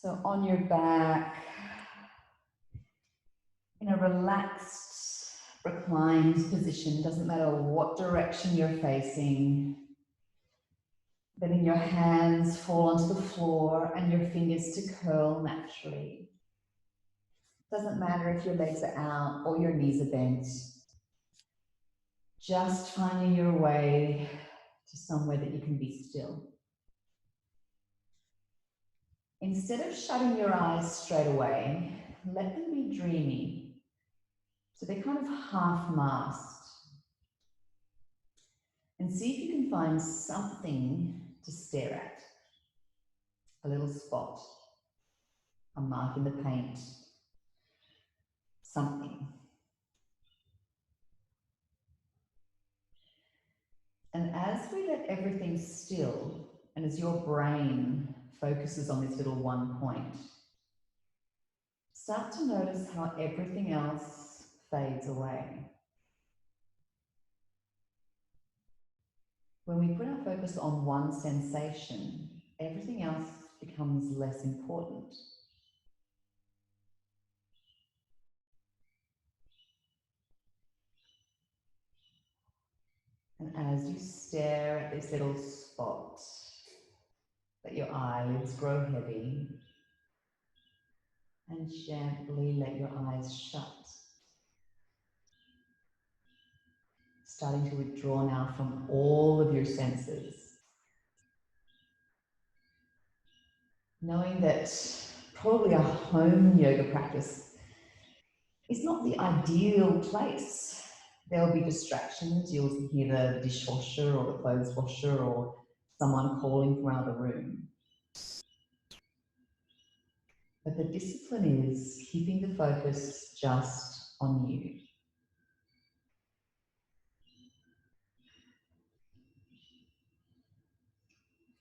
So on your back, in a relaxed, reclined position, doesn't matter what direction you're facing, letting your hands fall onto the floor and your fingers to curl naturally. Doesn't matter if your legs are out or your knees are bent. Just finding your way to somewhere that you can be still. Instead of shutting your eyes straight away, let them be dreamy. So they're kind of half-masked. And see if you can find something to stare at. A little spot, a mark in the paint, something. And as we let everything still, and as your brain focuses on this little one point, start to notice how everything else fades away. When we put our focus on one sensation, everything else becomes less important. And as you stare at this little spot, let your eyelids grow heavy and gently let your eyes shut. Starting to withdraw now from all of your senses. Knowing that probably a home yoga practice is not the ideal place. There'll be distractions. You'll hear the dishwasher or the clothes washer or someone calling from out of the room. But the discipline is keeping the focus just on you.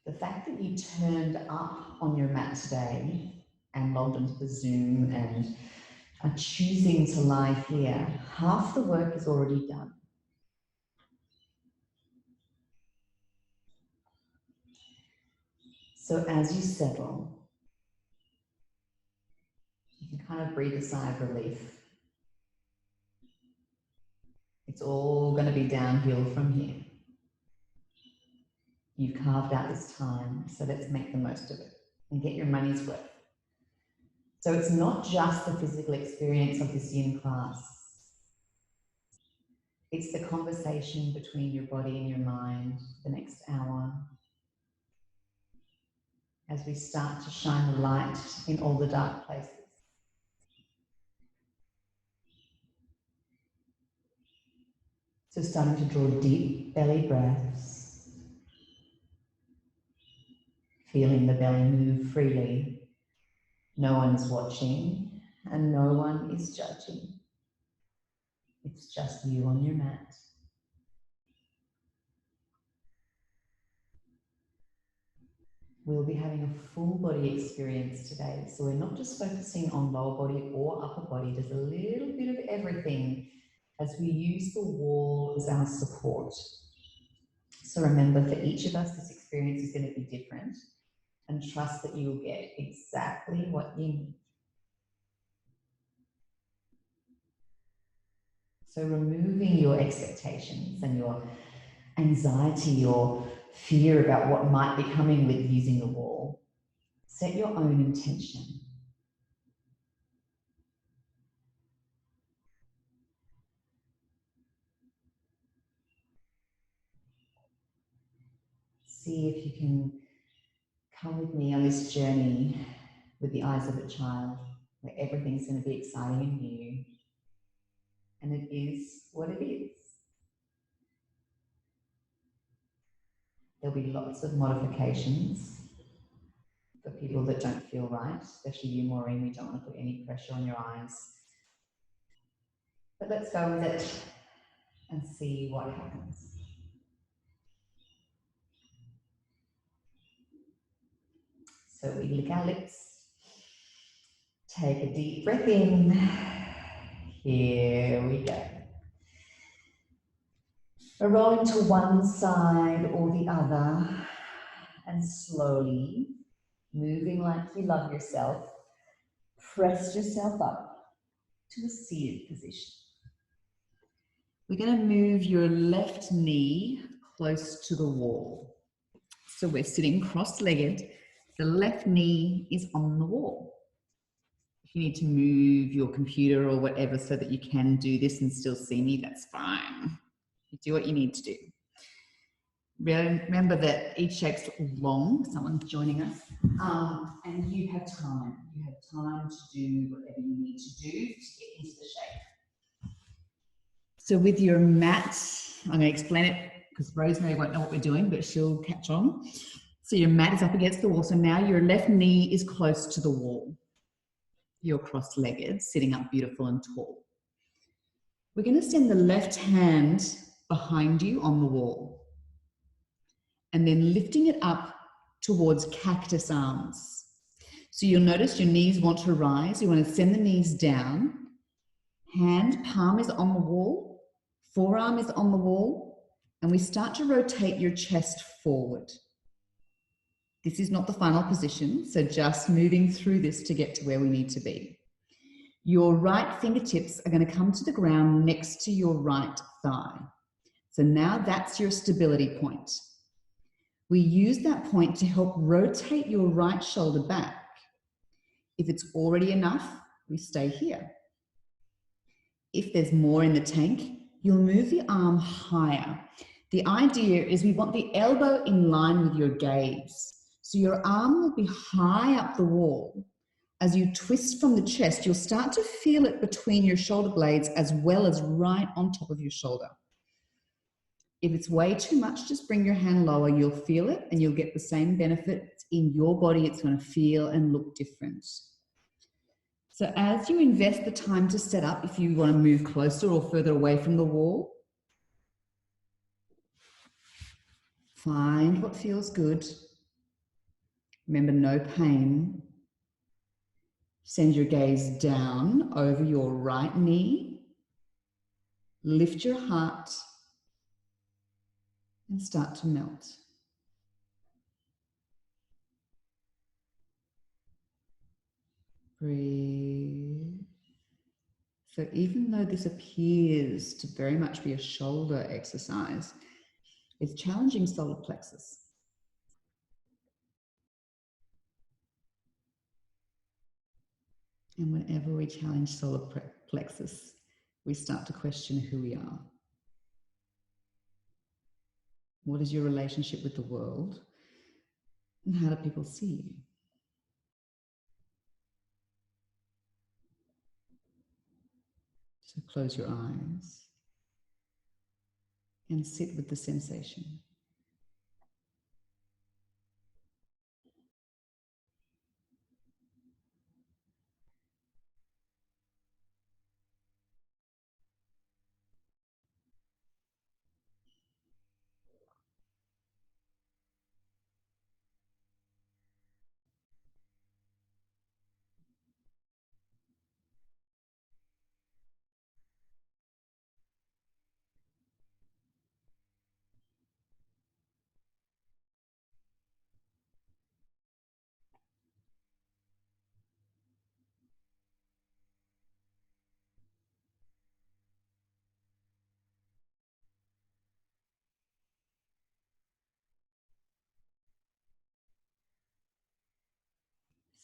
The fact that you turned up on your mat today and logged onto the Zoom and are choosing to lie here, half the work is already done. So as you settle, you can kind of breathe a sigh of relief. It's all going to be downhill from here. You've carved out this time, so let's make the most of it and get your money's worth. So it's not just the physical experience of this yin class. It's the conversation between your body and your mind the next hour. As we start to shine the light in all the dark places. So starting to draw deep belly breaths. Feeling the belly move freely. No one's watching and no one is judging. It's just you on your mat. We'll be having a full body experience today. So we're not just focusing on lower body or upper body. There's a little bit of everything as we use the wall as our support. So remember, for each of us, this experience is going to be different, and trust that you will get exactly what you need. So removing your expectations and your anxiety or fear about what might be coming with using the wall. Set your own intention. See if you can come with me on this journey with the eyes of a child, where everything's going to be exciting and new. And it is what it is. There'll be lots of modifications for people that don't feel right, especially you, Maureen. We don't want to put any pressure on your eyes. But let's go with it and see what happens. So we lick our lips. Take a deep breath in. Here we go. We're rolling to one side or the other, and slowly moving like you love yourself. Press yourself up to a seated position. We're going to move your left knee close to the wall. So we're sitting cross-legged. The left knee is on the wall. If you need to move your computer or whatever so that you can do this and still see me, that's fine. You do what you need to do. Remember that each shape's long, someone's joining us, and you have time. You have time to do whatever you need to do to get into the shape. So with your mat, I'm going to explain it because Rosemary won't know what we're doing, but she'll catch on. So your mat is up against the wall. So now your left knee is close to the wall. You're cross-legged, sitting up beautiful and tall. We're going to send the left hand behind you on the wall and then lifting it up towards cactus arms. So you'll notice your knees want to rise. You want to send the knees down. Hand, palm is on the wall, forearm is on the wall, and we start to rotate your chest forward. This is not the final position, so just moving through this to get to where we need to be. Your right fingertips are going to come to the ground next to your right thigh. So now that's your stability point. We use that point to help rotate your right shoulder back. If it's already enough, we stay here. If there's more in the tank, you'll move the arm higher. The idea is we want the elbow in line with your gaze. So your arm will be high up the wall. As you twist from the chest, you'll start to feel it between your shoulder blades as well as right on top of your shoulder. If it's way too much, just bring your hand lower. You'll feel it and you'll get the same benefit in your body. It's going to feel and look different. So as you invest the time to set up, if you want to move closer or further away from the wall, find what feels good. Remember, no pain. Send your gaze down over your right knee. Lift your heart and start to melt. Breathe. So even though this appears to very much be a shoulder exercise, it's challenging solar plexus. And whenever we challenge solar plexus, we start to question who we are. What is your relationship with the world? And how do people see you? So close your eyes and sit with the sensation.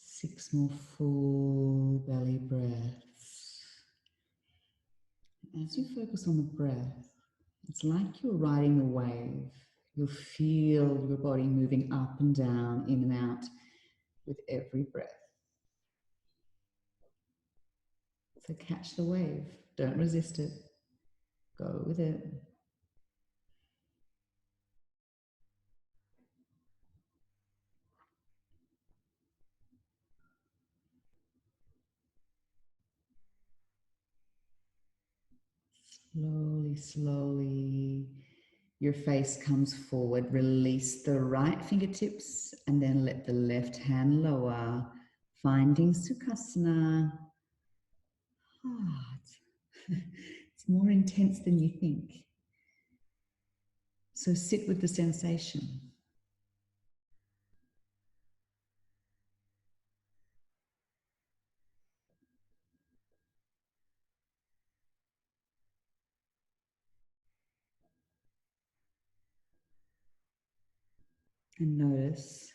Six more full belly breaths. As you focus on the breath, it's like you're riding a wave. You'll feel your body moving up and down, in and out with every breath. So catch the wave. Don't resist it. Go with it. Slowly, slowly, your face comes forward. Release the right fingertips and then let the left hand lower, finding Sukhasana. It's more intense than you think. So sit with the sensation. And notice,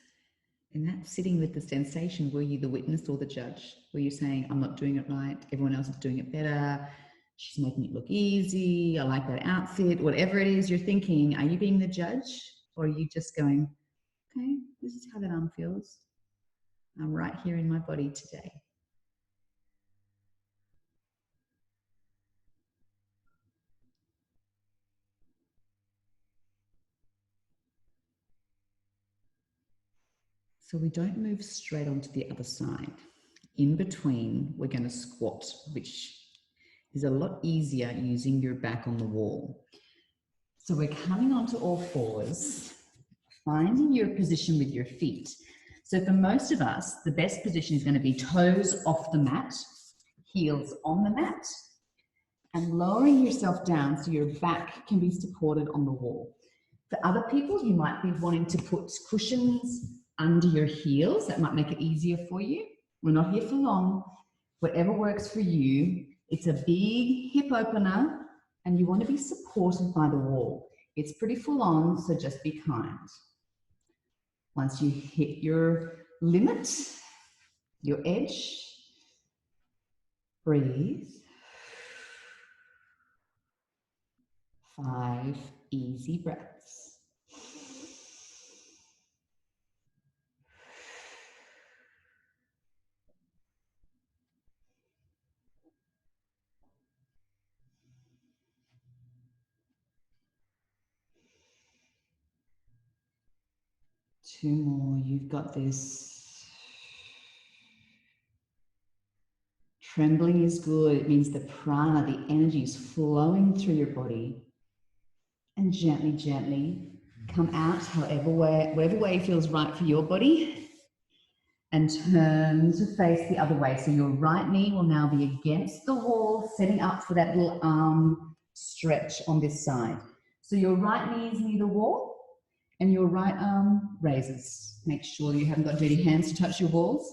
in that sitting with the sensation, were you the witness or the judge? Were you saying, I'm not doing it right, everyone else is doing it better, she's making it look easy, I like that outfit, whatever it is you're thinking, are you being the judge? Or are you just going, okay, this is how that arm feels. I'm right here in my body today. So we don't move straight onto the other side. In between, we're going to squat, which is a lot easier using your back on the wall. So we're coming onto all fours, finding your position with your feet. So for most of us, the best position is going to be toes off the mat, heels on the mat, and lowering yourself down so your back can be supported on the wall. For other people, you might be wanting to put cushions under your heels. That might make it easier for you. We're not here for long. Whatever works for you. It's a big hip opener and you want to be supported by the wall. It's pretty full on, so just be kind. Once you hit your limit, your edge, breathe. 5 easy breaths. Two more, you've got this. Trembling is good. It means the prana, the energy is flowing through your body. And gently, gently come out whatever way feels right for your body. And turn to face the other way. So your right knee will now be against the wall, setting up for that little arm stretch on this side. So your right knee is near the wall and your right arm raises. Make sure you haven't got dirty hands to touch your walls.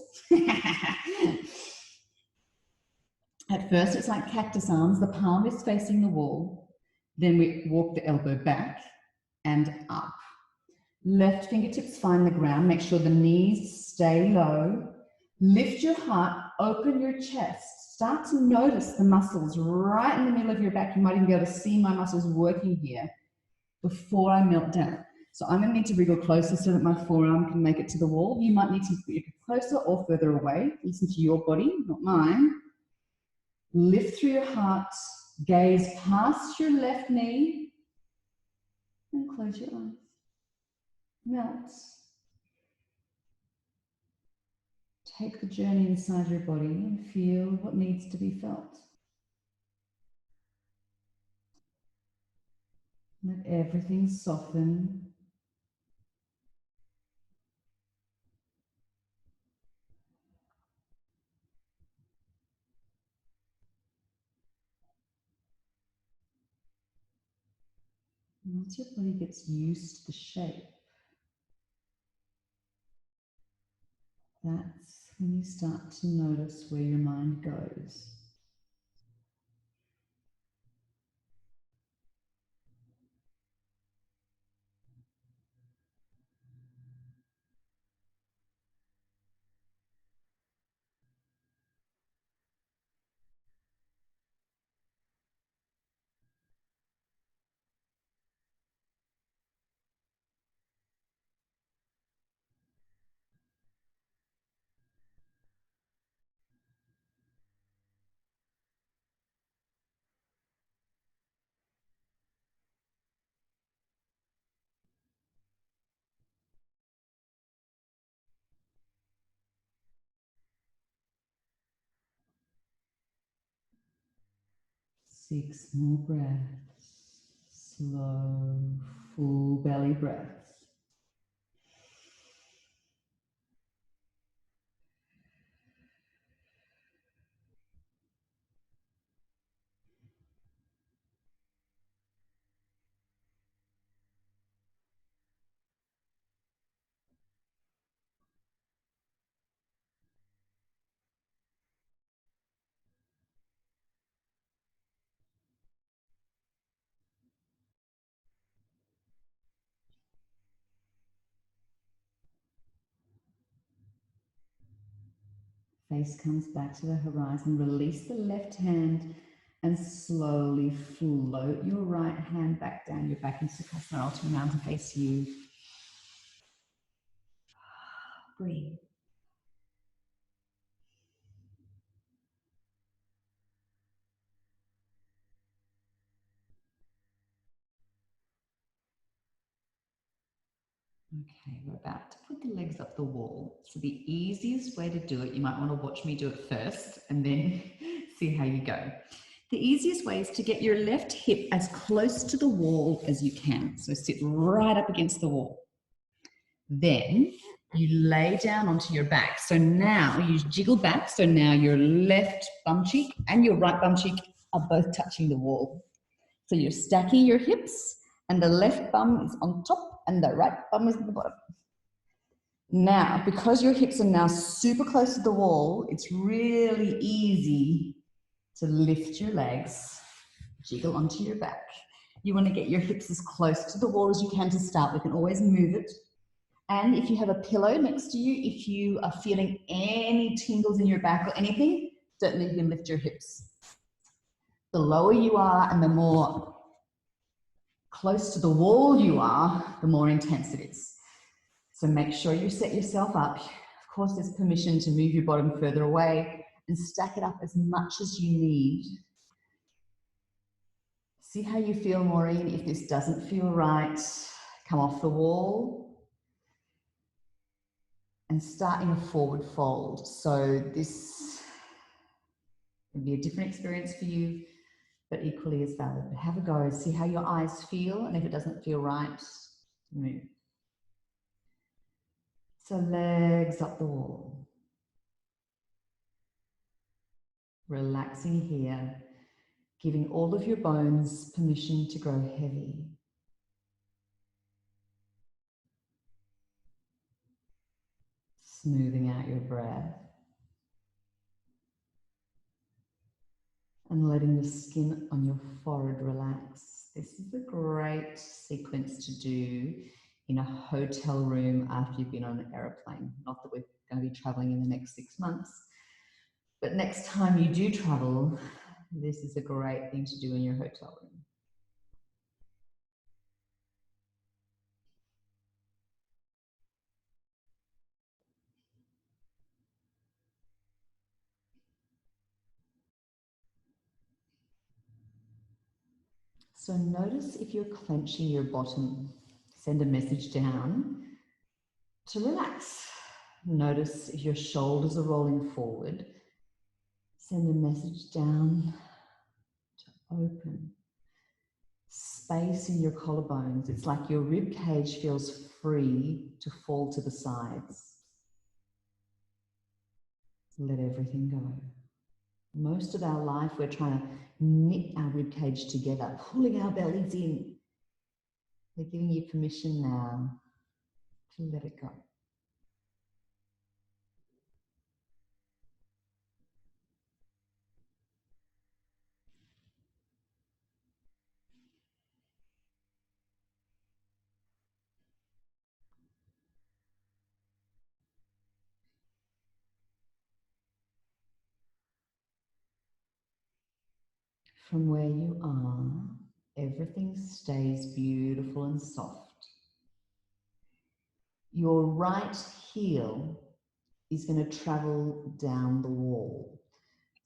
At first, it's like cactus arms. The palm is facing the wall. Then we walk the elbow back and up. Left fingertips find the ground. Make sure the knees stay low. Lift your heart, open your chest. Start to notice the muscles right in the middle of your back. You might even be able to see my muscles working here before I melt down. So I'm going to need to wriggle closer so that my forearm can make it to the wall. You might need to put it closer or further away. Listen to your body, not mine. Lift through your heart, gaze past your left knee, and close your eyes. Melt. Take the journey inside your body and feel what needs to be felt. Let everything soften. Once your body gets used to the shape, that's when you start to notice where your mind goes. Six more breaths. Slow, full belly breaths. Face comes back to the horizon. Release the left hand and slowly float your right hand back down your back into Sukhasana. I'll turn around to face you. Breathe. Okay, we're about to put the legs up the wall. So the easiest way to do it, you might want to watch me do it first and then see how you go. The easiest way is to get your left hip as close to the wall as you can. So sit right up against the wall. Then you lay down onto your back. So now you jiggle back. So now your left bum cheek and your right bum cheek are both touching the wall. So you're stacking your hips and the left bum is on top and the right bum is at the bottom. Now, because your hips are now super close to the wall, it's really easy to lift your legs, jiggle onto your back. You want to get your hips as close to the wall as you can to start. We can always move it. And if you have a pillow next to you, if you are feeling any tingles in your back or anything, don't leave them, lift your hips. The lower you are and the more close to the wall you are, the more intense it is. So make sure you set yourself up. Of course, there's permission to move your bottom further away and stack it up as much as you need. See how you feel, Maureen. If this doesn't feel right, come off the wall and start in a forward fold. So this can be a different experience for you, but equally as valid. Have a go, see how your eyes feel, and if it doesn't feel right, move. So legs up the wall. Relaxing here, giving all of your bones permission to grow heavy. Smoothing out your breath. And letting the skin on your forehead relax. This is a great sequence to do in a hotel room after you've been on an aeroplane. Not that we're going to be traveling in the next 6 months, but next time you do travel, this is a great thing to do in your hotel room. So notice if you're clenching your bottom, send a message down to relax. Notice if your shoulders are rolling forward, send a message down to open. Space in your collarbones. It's like your rib cage feels free to fall to the sides. Let everything go. Most of our life, we're trying to knit our rib cage together, pulling our bellies in. We're giving you permission now to let it go. From where you are, everything stays beautiful and soft. Your right heel is going to travel down the wall.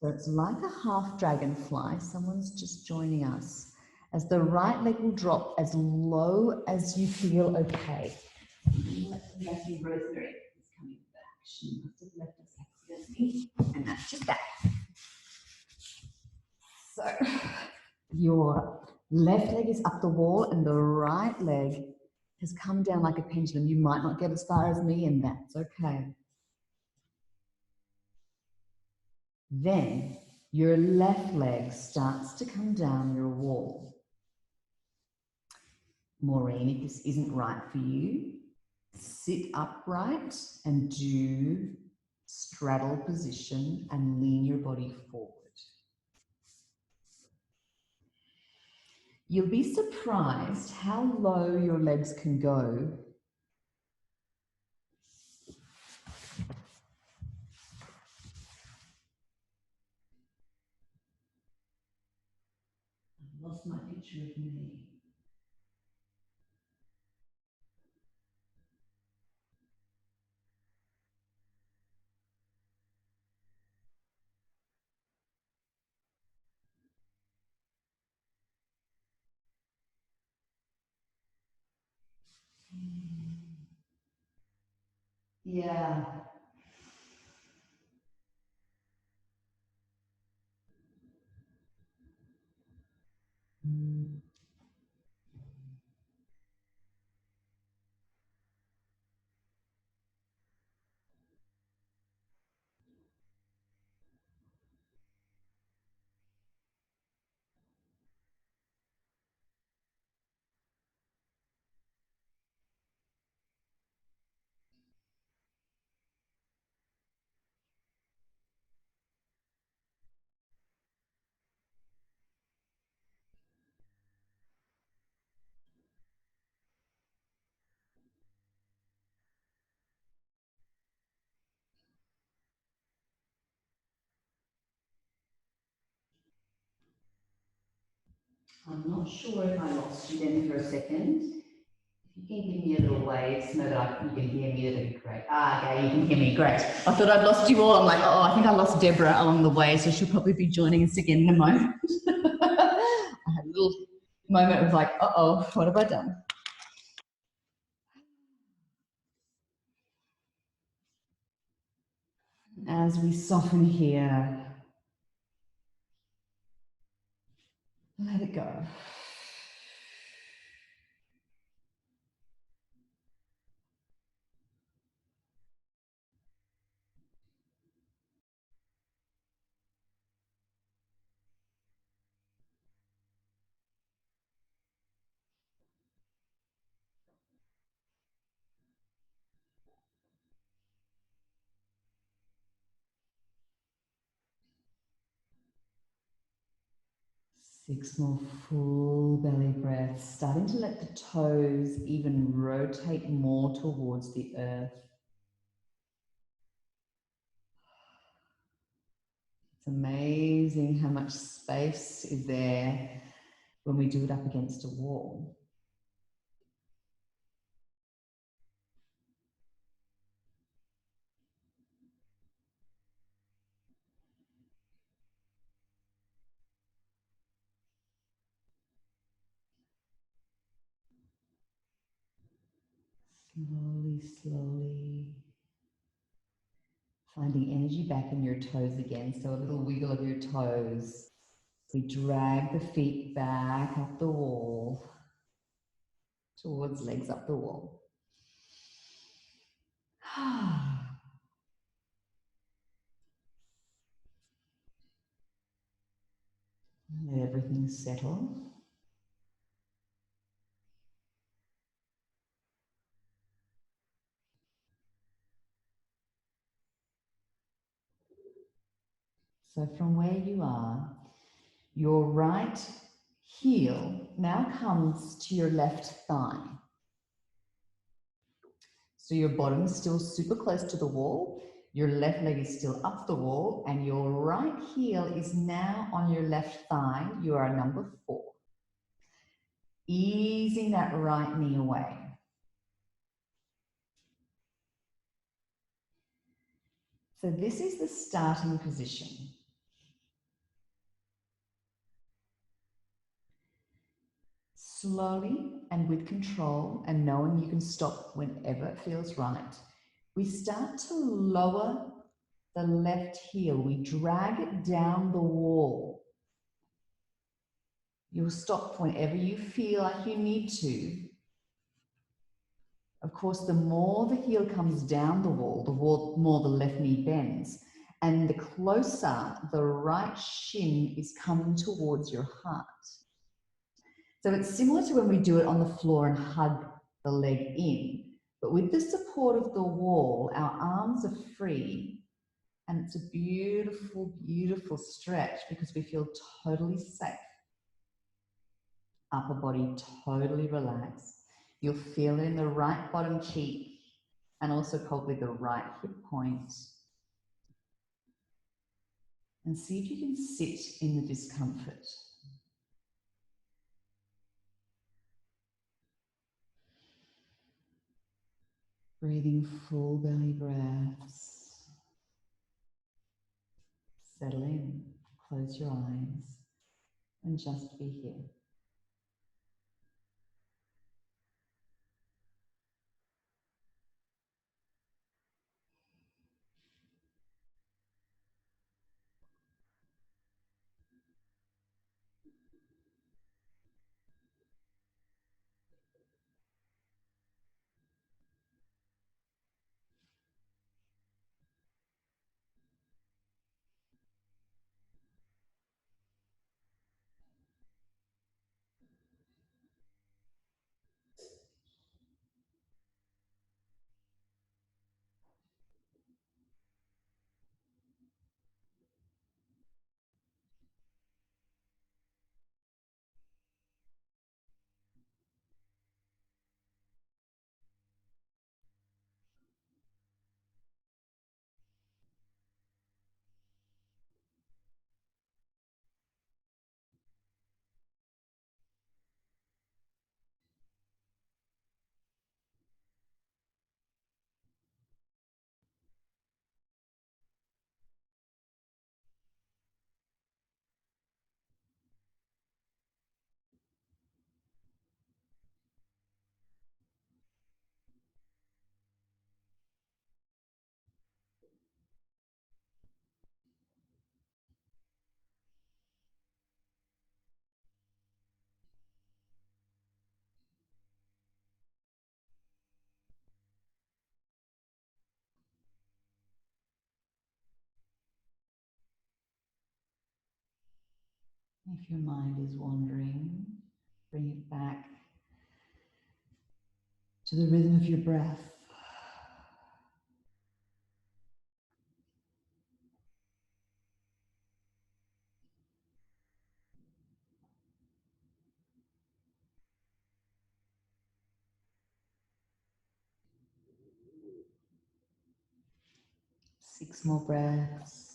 So it's like a half dragonfly. Someone's just joining us. As the right leg will drop as low as you feel okay. Lucky Rosemary is coming back. She must have left us accidentally. And that's just that. So your left leg is up the wall and the right leg has come down like a pendulum. You might not get as far as me, and that's okay. Then your left leg starts to come down your wall. Maureen, if this isn't right for you, sit upright and do straddle position and lean your body forward. You'll be surprised how low your legs can go Lost my picture of me. Yeah. Mm. 'I'm not sure if I lost you then for a second. If you can give me a little wave so that you can hear me, that'd be great. Okay, you can hear me, great. I thought I'd lost you all. I'm like, oh, I think I lost Deborah along the way, so she'll probably be joining us again in a moment. I had a little moment of like, uh-oh, what have I done? As we soften here, let it go. 6 more full belly breaths, starting to let the toes even rotate more towards the earth. It's amazing how much space is there when we do it up against a wall. Slowly, slowly. Finding energy back in your toes again. So a little wiggle of your toes. We drag the feet back up the wall, towards legs up the wall. Let everything settle. So from where you are, your right heel now comes to your left thigh. So your bottom is still super close to the wall, your left leg is still up the wall, and your right heel is now on your left thigh. You are number 4. Easing that right knee away. So this is the starting position. Slowly and with control and knowing you can stop whenever it feels right, we start to lower the left heel. We drag it down the wall. You'll stop whenever you feel like you need to. Of course, the more the heel comes down the more the left knee bends. And the closer the right shin is coming towards your heart. So it's similar to when we do it on the floor and hug the leg in. But with the support of the wall, our arms are free. And it's a beautiful, beautiful stretch because we feel totally safe. Upper body totally relaxed. You'll feel it in the right bottom cheek and also probably the right hip point. And see if you can sit in the discomfort. Breathing full belly breaths. Settle in, close your eyes, and just be here. If your mind is wandering, bring it back to the rhythm of your breath. 6 more breaths.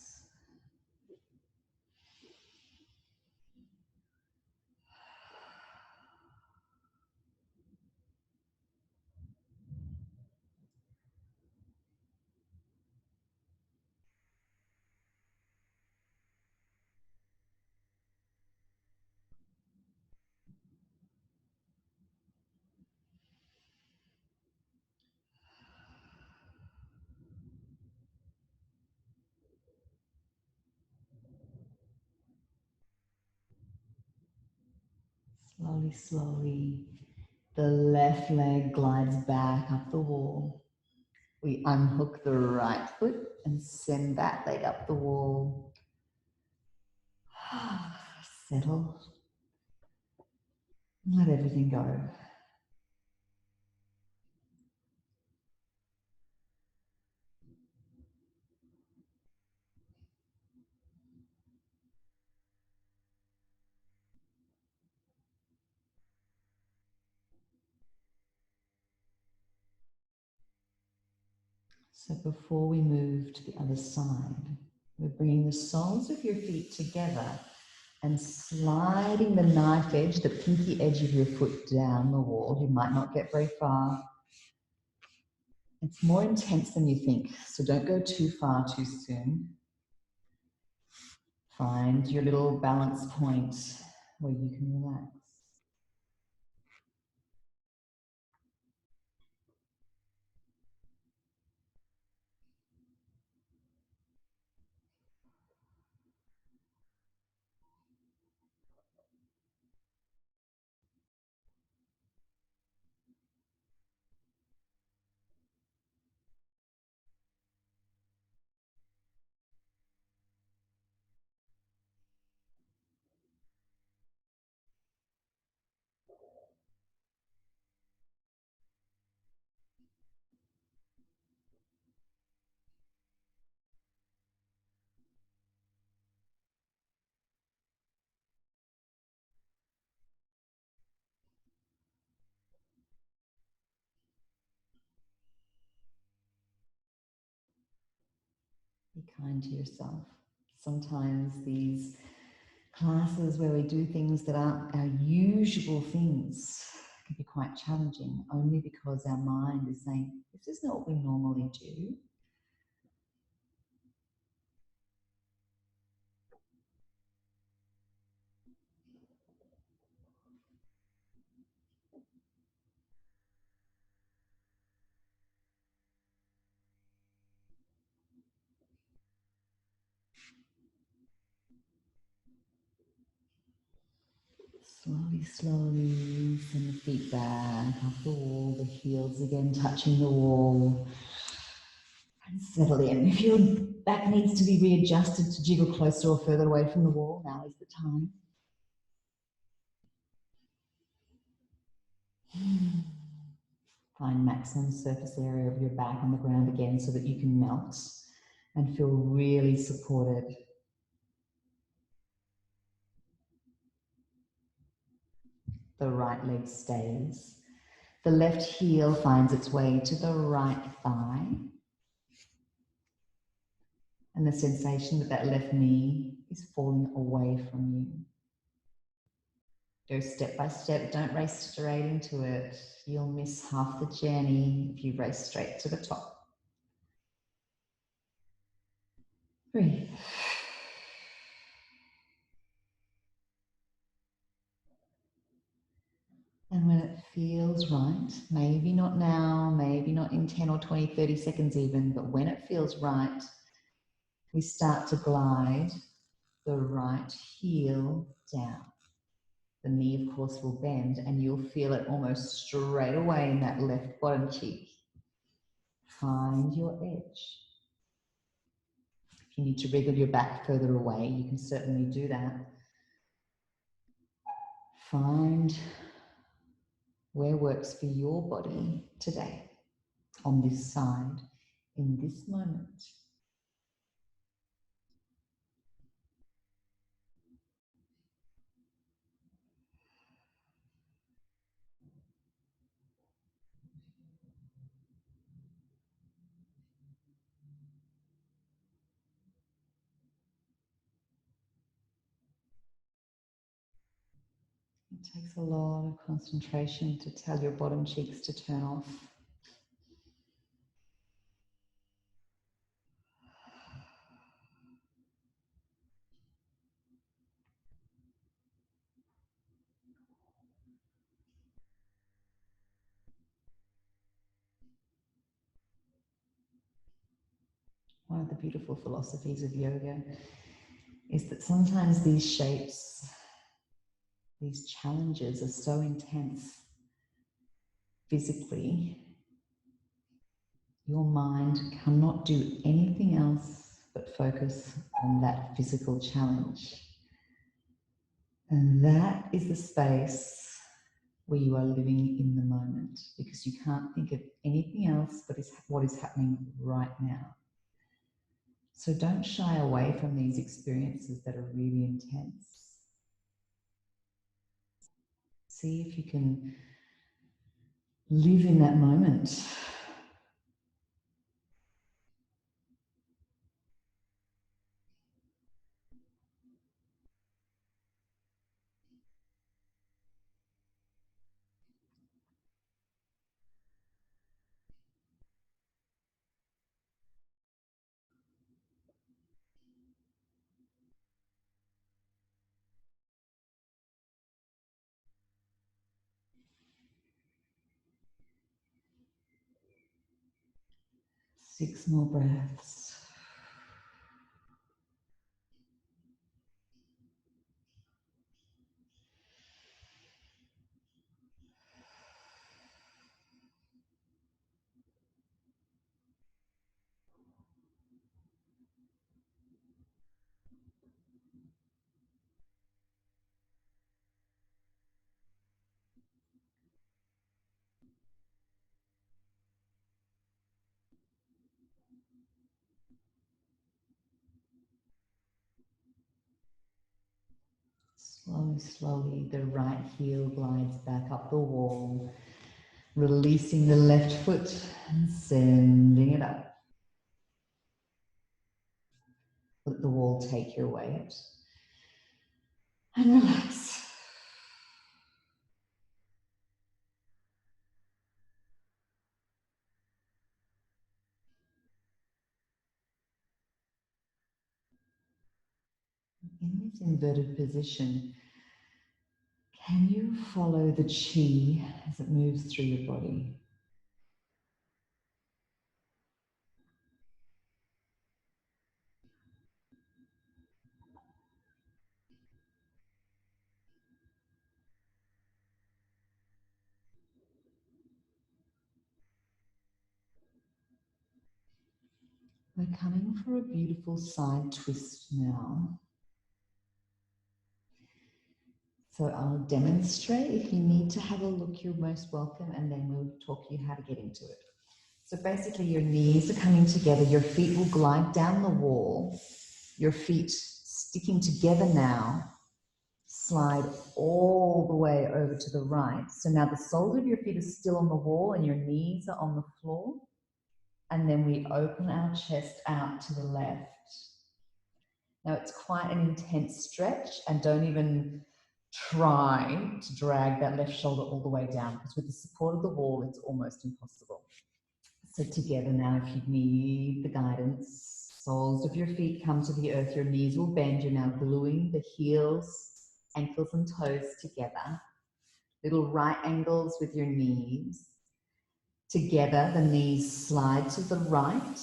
Slowly, slowly, the left leg glides back up the wall. We unhook the right foot and send that leg up the wall. Settle. Let everything go. So before we move to the other side, we're bringing the soles of your feet together and sliding the knife edge, the pinky edge of your foot down the wall. You might not get very far. It's more intense than you think, so don't go too far too soon. Find your little balance point where you can relax. Be kind to yourself. Sometimes these classes where we do things that aren't our usual things can be quite challenging, only because our mind is saying, this is not what we normally do. Slowly, slowly send the feet back off the wall, the heels again touching the wall. And settle in. If your back needs to be readjusted to jiggle closer or further away from the wall, now is the time. Find maximum surface area of your back on the ground again so that you can melt and feel really supported. The right leg stays. The left heel finds its way to the right thigh. And the sensation that that left knee is falling away from you. Go step by step, don't race straight into it. You'll miss half the journey if you race straight to the top. Breathe. And when it feels right, maybe not now, maybe not in 10 or 20, 30 seconds even, but when it feels right, we start to glide the right heel down. The knee, of course, will bend and you'll feel it almost straight away in that left bottom cheek. Find your edge. If you need to wriggle your back further away, you can certainly do that. Find where works for your body today, on this side, in this moment. It takes a lot of concentration to tell your bottom cheeks to turn off. One of the beautiful philosophies of yoga is that sometimes these shapes, these challenges are so intense physically, your mind cannot do anything else but focus on that physical challenge. And that is the space where you are living in the moment, because you can't think of anything else but what is happening right now. So don't shy away from these experiences that are really intense. See if you can live in that moment. Six more breaths. Slowly, slowly, the right heel glides back up the wall, releasing the left foot and sending it up. Let the wall take your weight. And relax. In this inverted position, can you follow the chi as it moves through your body? We're coming for a beautiful side twist now. So I'll demonstrate. If you need to have a look, you're most welcome, and then we'll talk you how to get into it. So basically your knees are coming together, your feet will glide down the wall, your feet sticking together now, slide all the way over to the right. So now the soles of your feet are still on the wall and your knees are on the floor. And then we open our chest out to the left. Now it's quite an intense stretch, and don't even try to drag that left shoulder all the way down, because with the support of the wall, it's almost impossible. So together now, if you need the guidance, soles of your feet come to the earth, your knees will bend, you're now gluing the heels, ankles and toes together, little right angles with your knees. Together, the knees slide to the right,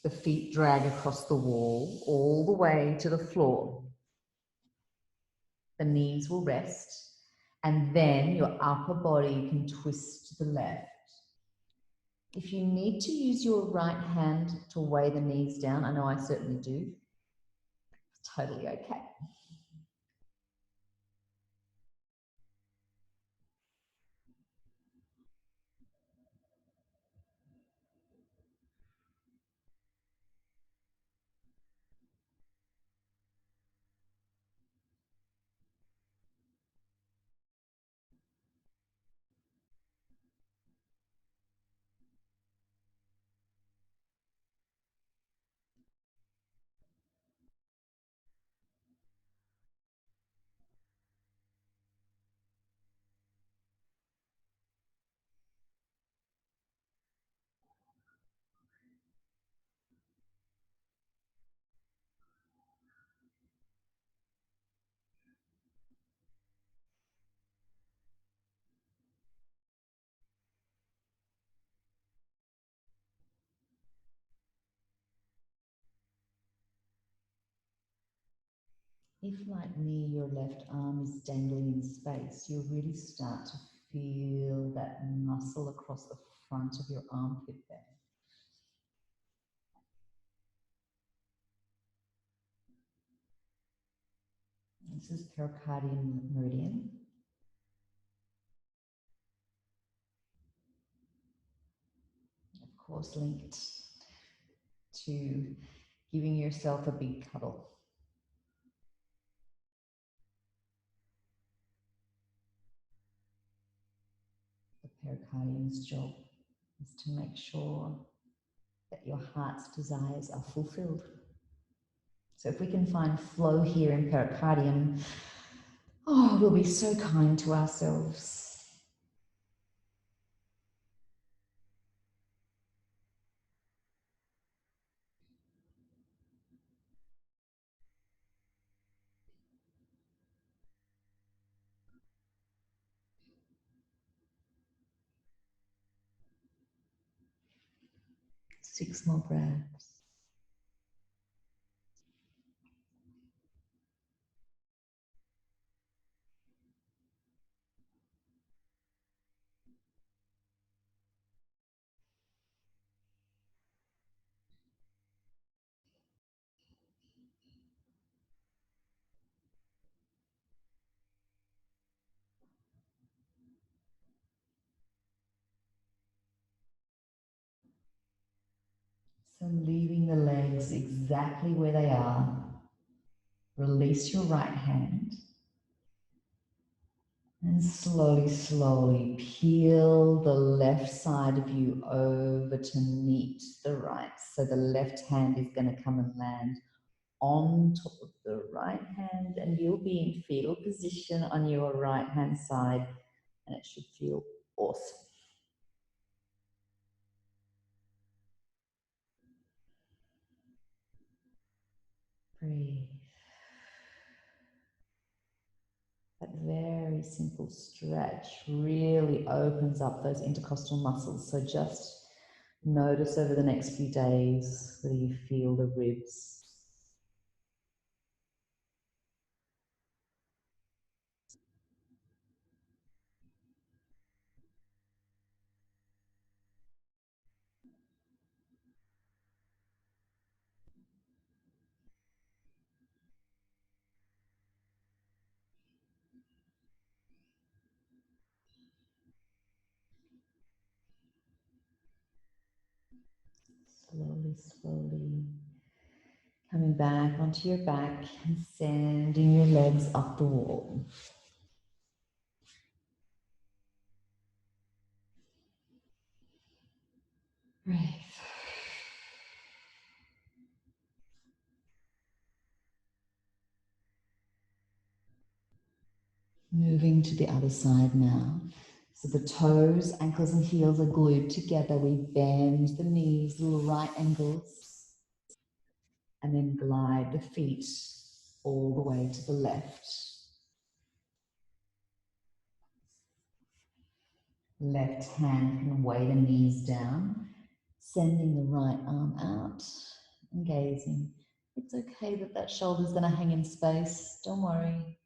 the feet drag across the wall, all the way to the floor. The knees will rest, and then your upper body can twist to the left. If you need to use your right hand to weigh the knees down, I know I certainly do, it's totally okay. If, like me, your left arm is dangling in space, you'll really start to feel that muscle across the front of your armpit there. This is pericardium meridian. Of course, linked to giving yourself a big cuddle. The pericardium's job is to make sure that your heart's desires are fulfilled. So if we can find flow here in pericardium, oh, we'll be so kind to ourselves. Six more breaths. So leaving the legs exactly where they are, release your right hand and slowly, slowly peel the left side of you over to meet the right. So the left hand is going to come and land on top of the right hand, and you'll be in fetal position on your right hand side, and it should feel awesome. Breathe. very simple stretch really opens up those intercostal muscles. So just notice over the next few days whether you feel the ribs. Slowly, slowly coming back onto your back and sending your legs up the wall. Breathe. Moving to the other side now. So the toes, ankles and heels are glued together. We bend the knees, little right angles, and then glide the feet all the way to the left. Left hand can weigh the knees down, sending the right arm out and gazing. It's okay that that shoulder's going to hang in space. Don't worry.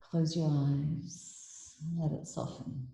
Close your eyes and let it soften.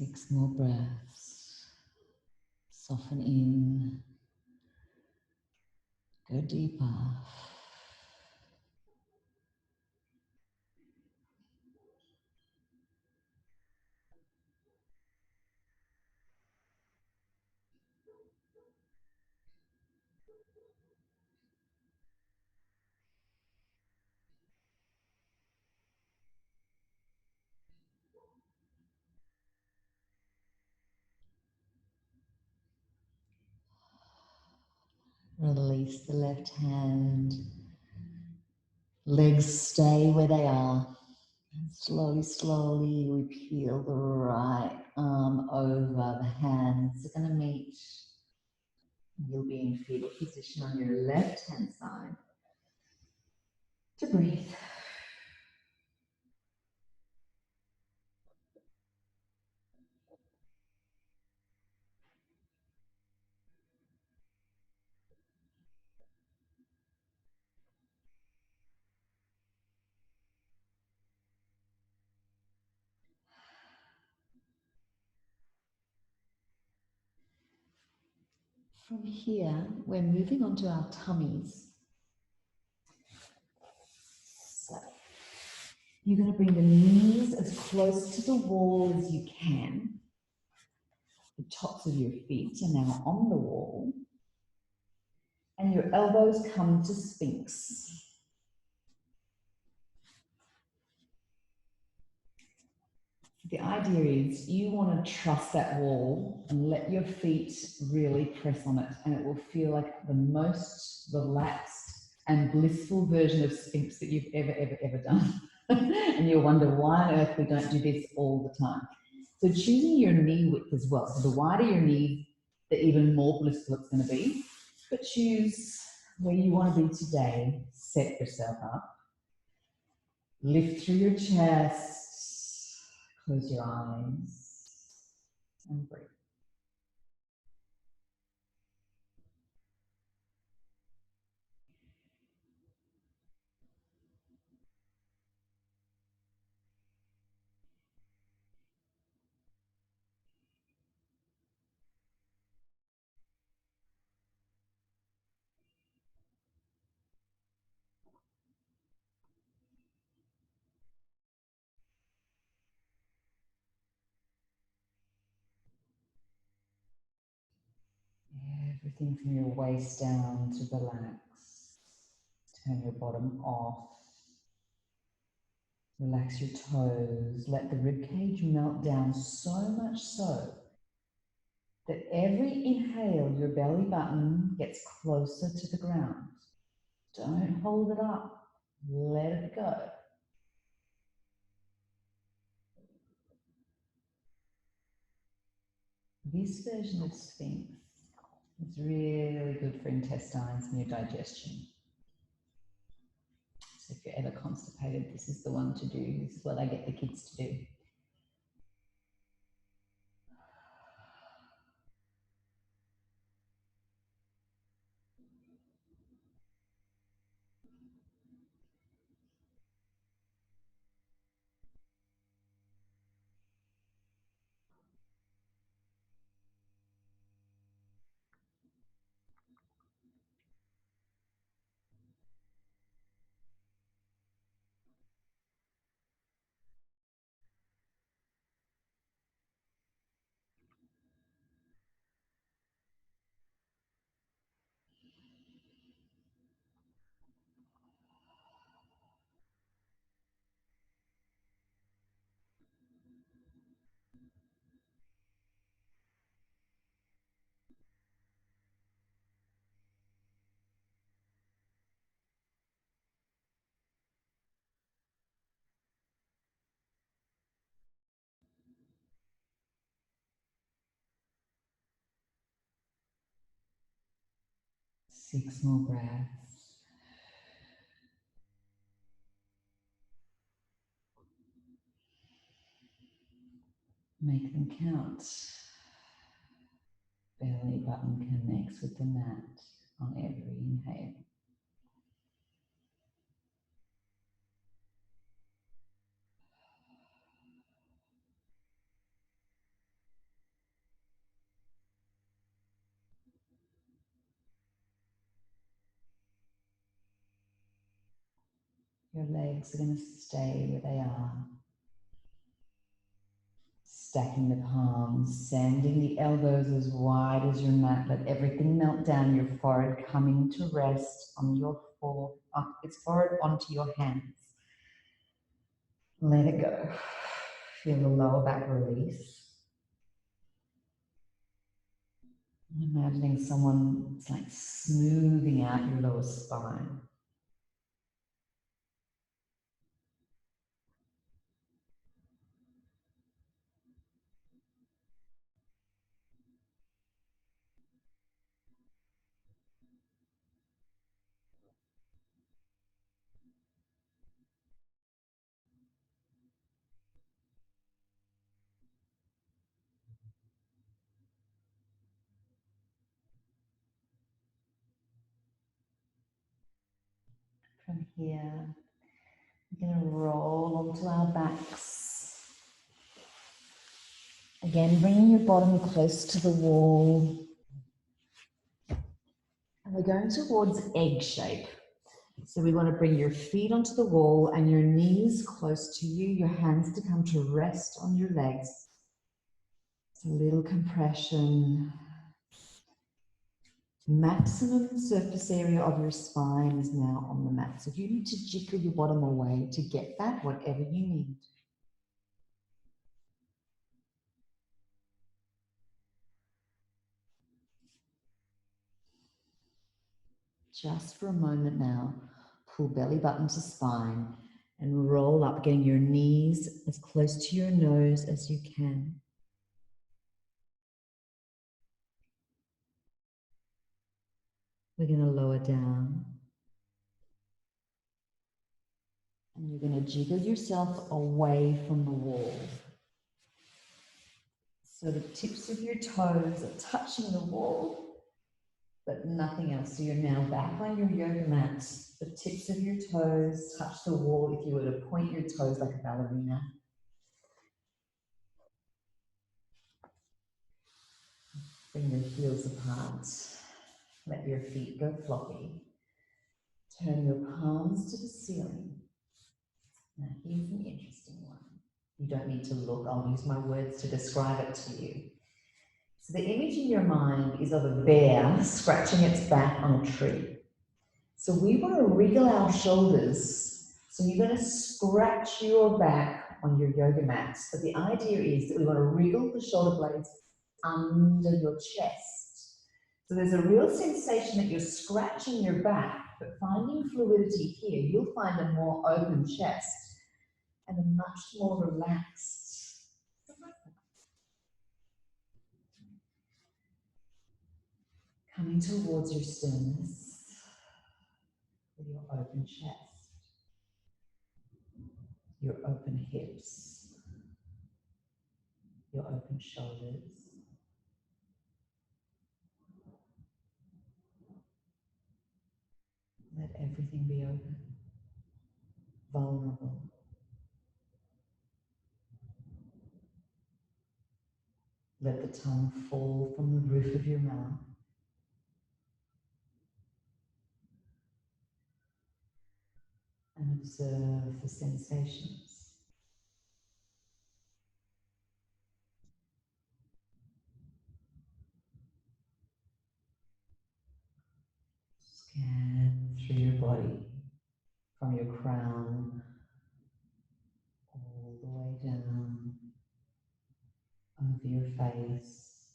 Six more breaths. Soften in. Go deeper. Release the left hand. Legs stay where they are. And slowly, slowly, we peel the right arm over. The hands are going to meet. You'll be in fetal position on your left hand side. To breathe. From here, we're moving on to our tummies. So you're going to bring the knees as close to the wall as you can. The tops of your feet are now on the wall. And your elbows come to Sphinx. The idea is you want to trust that wall and let your feet really press on it, and it will feel like the most relaxed and blissful version of Sphinx that you've ever done. And you'll wonder why on earth we don't do this all the time. So choosing your knee width as well. So the wider your knee, the even more blissful it's going to be. But choose where you want to be today. Set yourself up. Lift through your chest. Close your eyes and breathe. Everything from your waist down to relax. Turn your bottom off. Relax your toes. Let the ribcage melt down so much so that every inhale, your belly button gets closer to the ground. Don't hold it up. Let it go. This version of Sphinx is really good for intestines and your digestion. So if you're ever constipated, this is the one to do. This is what I get the kids to do. Six more breaths. Make them count. Belly button connects with the mat on every inhale. Your legs are going to stay where they are. Stacking the palms, sending the elbows as wide as your mat. Let everything melt down, your forehead coming to rest on your its forehead onto your hands. Let it go. Feel the lower back release. Imagining someone's like smoothing out your lower spine. From here, we're going to roll onto our backs. Again, bringing your bottom close to the wall. And we're going towards egg shape. So we want to bring your feet onto the wall and your knees close to you, your hands to come to rest on your legs. It's a little compression. Maximum surface area of your spine is now on the mat. So if you need to jiggle your bottom away to get that, whatever you need. Just for a moment now, pull belly button to spine and roll up, getting your knees as close to your nose as you can. We're going to lower down. And you're going to jiggle yourself away from the wall. So the tips of your toes are touching the wall, but nothing else. So you're now back on your yoga mat. The tips of your toes touch the wall if you were to point your toes like a ballerina. Bring your heels apart. Let your feet go floppy. Turn your palms to the ceiling. Now here's an interesting one. You don't need to look. I'll use my words to describe it to you. So the image in your mind is of a bear scratching its back on a tree. So we want to wriggle our shoulders. So you're going to scratch your back on your yoga mat. But the idea is that we want to wriggle the shoulder blades under your chest. So there's a real sensation that you're scratching your back, but finding fluidity here, you'll find a more open chest and a much more relaxed. Coming towards your stillness with your open chest, your open hips, your open shoulders. Let everything be open, vulnerable. Let the tongue fall from the roof of your mouth. And observe the sensations. Scan through your body from your crown all the way down over your face,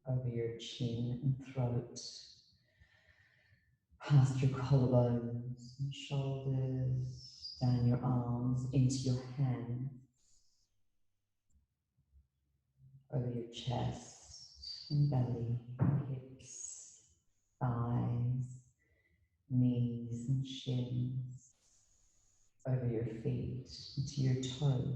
over your chin and throat, past your collarbones and shoulders, down your arms, into your hands, over your chest and belly, hips, thighs, knees and shins, over your feet, into your toes.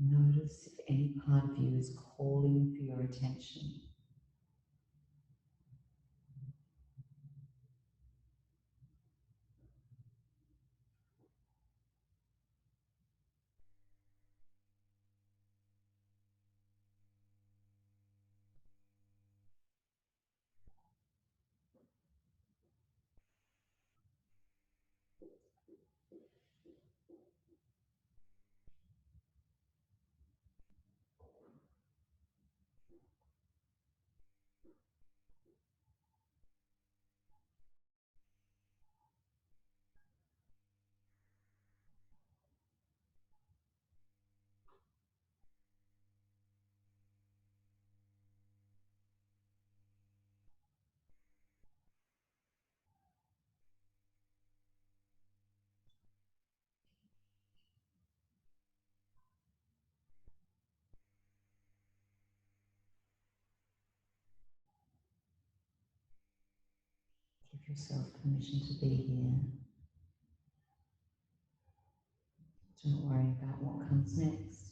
Notice if any part of you is calling for your attention. Give yourself permission to be here. Don't worry about what comes next.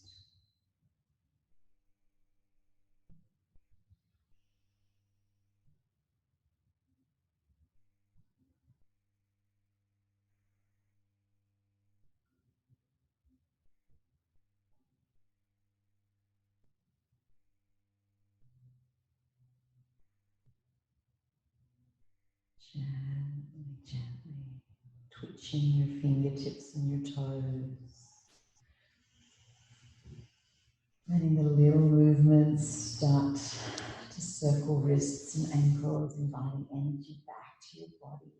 Gently, gently twitching your fingertips and your toes. Letting the little movements start to circle wrists and ankles, inviting energy back to your body.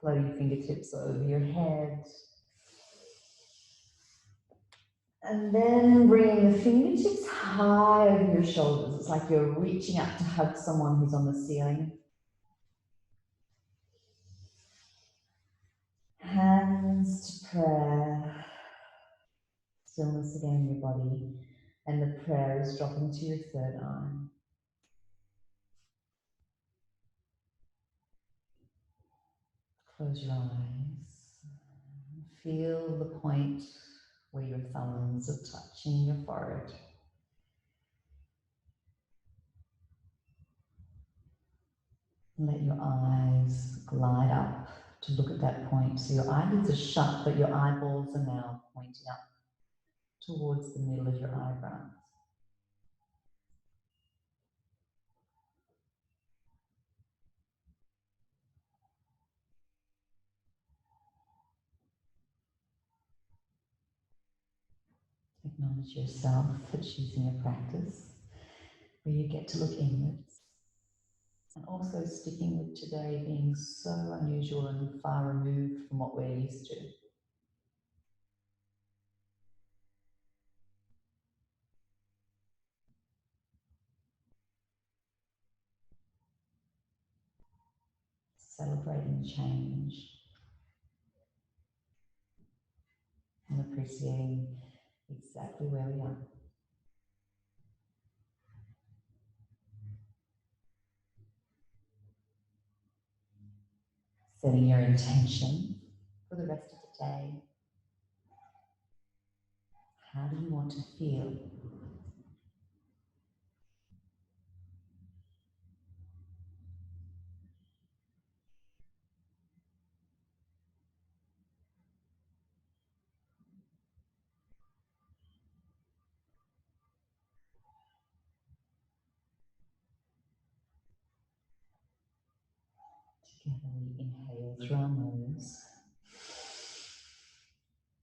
Flow your fingertips over your head. And then bringing the fingertips high over your shoulders. It's like you're reaching up to hug someone who's on the ceiling. Hands to prayer. Stillness again in your body. And the prayer is dropping to your third eye. Close your eyes. Feel the point where your thumbs are touching your forehead. Let your eyes glide up to look at that point. So your eyelids are shut, but your eyeballs are now pointing up towards the middle of your eyebrows. Acknowledge yourself for choosing a practice where you get to look inwards. And also sticking with today being so unusual and far removed from what we're used to. Celebrating change and appreciating exactly where we are. Setting your intention for the rest of the day. How do you want to feel? Together we inhale through our nose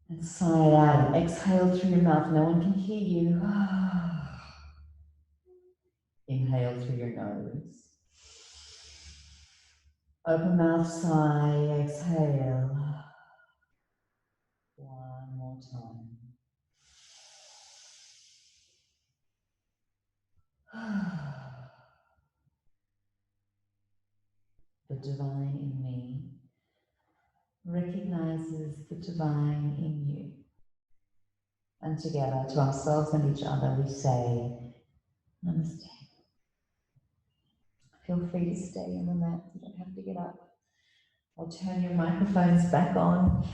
and sigh it out and exhale through your mouth. No one can hear you. Inhale through your nose. Open mouth, sigh, exhale. One more time. The divine in me recognizes the divine in you. And together, to ourselves and each other, we say, Namaste. Feel free to stay in the mat. You don't have to get up. I'll turn your microphones back on